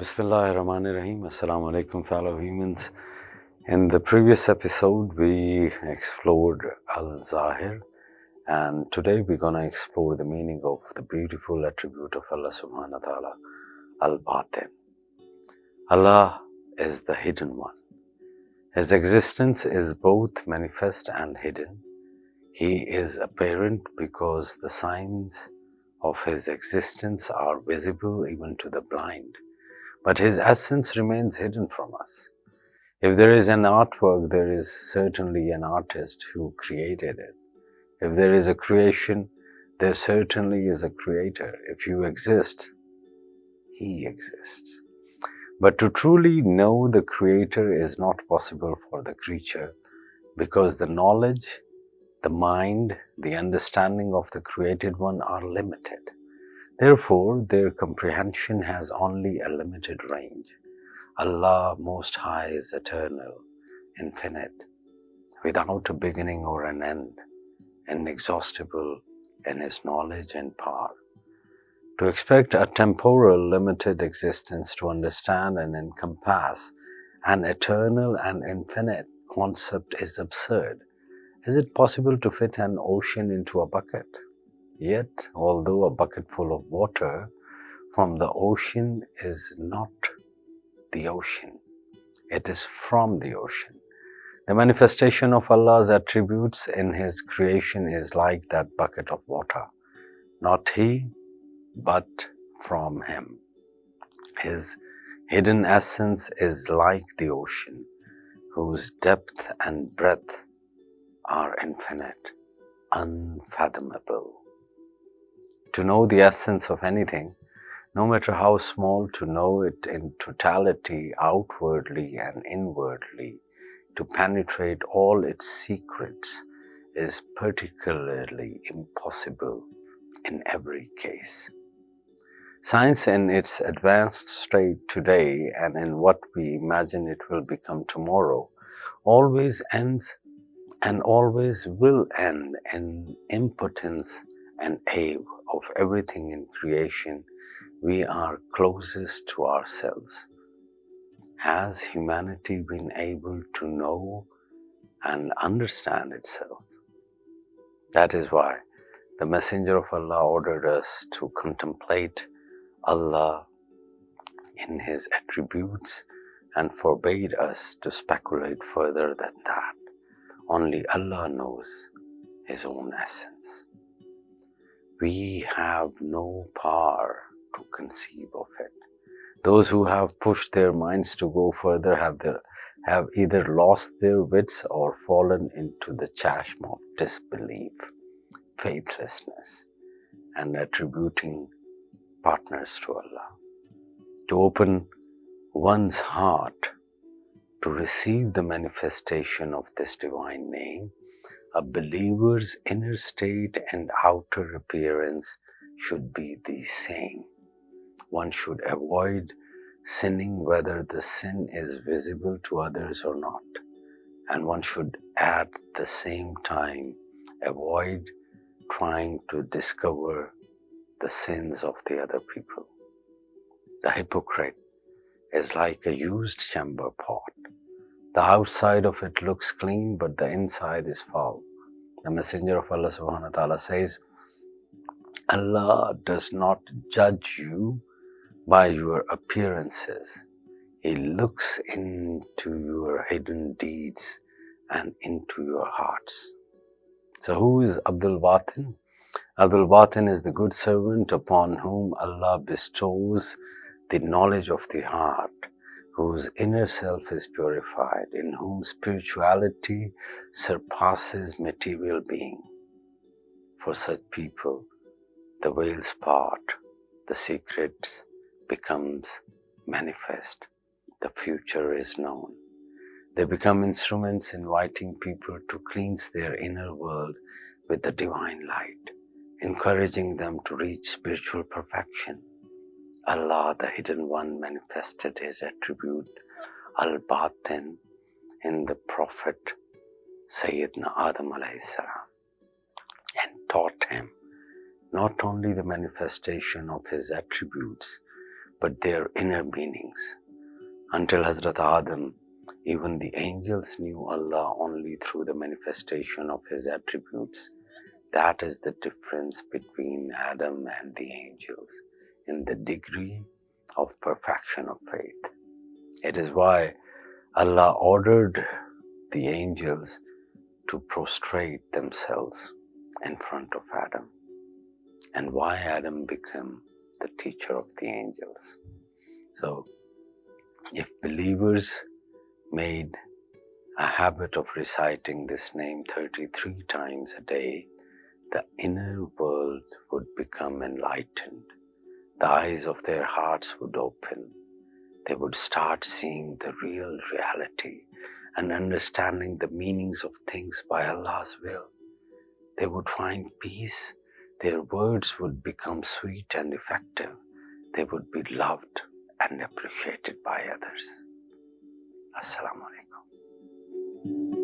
Bismillahirrahmanirrahim. Assalamu alaikum, fellow humans. In the previous episode, we explored Al-Zahir, and today we're going to explore the meaning of the beautiful attribute of Allah subhanahu wa ta'ala, Al-Batin. Allah is the hidden one. His existence is both manifest and hidden. He is apparent because the signs of His existence are visible even to the blind. But His essence remains hidden from us. If there is an artwork, there is certainly an artist who created it. If there is a creation, there certainly is a creator. If you exist, He exists. But to truly know the creator is not possible for the creature because the knowledge, the mind, the understanding of the created one are limited. Therefore, their comprehension has only a limited range. Allah Most High is eternal, infinite, without a beginning or an end, inexhaustible in His knowledge and power. To expect a temporal, limited existence to understand and encompass an eternal and infinite concept is absurd. Is it possible to fit an ocean into a bucket? Yet, although a bucket full of water from the ocean is not the ocean, it is from the ocean. The manifestation of Allah's attributes in His creation is like that bucket of water. Not He, but from Him. His hidden essence is like the ocean, whose depth and breadth are infinite, unfathomable. To know the essence of anything, no matter how small, to know it in totality, outwardly and inwardly, to penetrate all its secrets, is particularly impossible in every case. Science in its advanced state today and in what we imagine it will become tomorrow always ends and always will end in impotence and awe of everything in creation. We are closest to ourselves. Has humanity been able to know and understand itself? That is why the Messenger of Allah ordered us to contemplate Allah in His attributes and forbade us to speculate further than that. Only Allah knows His own essence. We have no power to conceive of it. Those who have pushed their minds to go further have either lost their wits or fallen into the chasm of disbelief, faithlessness, and attributing partners to Allah. To open one's heart to receive the manifestation of this divine name, a believer's inner state and outer appearance should be the same. One should avoid sinning whether the sin is visible to others or not. And one should at the same time avoid trying to discover the sins of the other people. The hypocrite is like a used chamber pot. The outside of it looks clean, but the inside is foul. The Messenger of Allah subhanahu wa ta'ala says, Allah does not judge you by your appearances. He looks into your hidden deeds and into your hearts. So who is Abdul Batin? Abdul Batin is the good servant upon whom Allah bestows the knowledge of the heart, whose inner self is purified, in whom spirituality surpasses material being. For such people, the veils part, the secret becomes manifest, the future is known. They become instruments inviting people to cleanse their inner world with the divine light, encouraging them to reach spiritual perfection. Allah, the Hidden One, manifested His attribute Al-Batin in the Prophet Sayyidina Adam alayhi salam and taught him not only the manifestation of His attributes but their inner meanings. Until Hazrat Adam, even the angels knew Allah only through the manifestation of His attributes. That is the difference between Adam and the angels in the degree of perfection of faith. It is why Allah ordered the angels to prostrate themselves in front of Adam, and why Adam became the teacher of the angels. So, if believers made a habit of reciting this name 33 times a day, the inner world would become enlightened. The eyes of their hearts would open. They would start seeing the real reality and understanding the meanings of things by Allah's will. They would find peace. Their words would become sweet and effective. They would be loved and appreciated by others. Assalamu alaikum.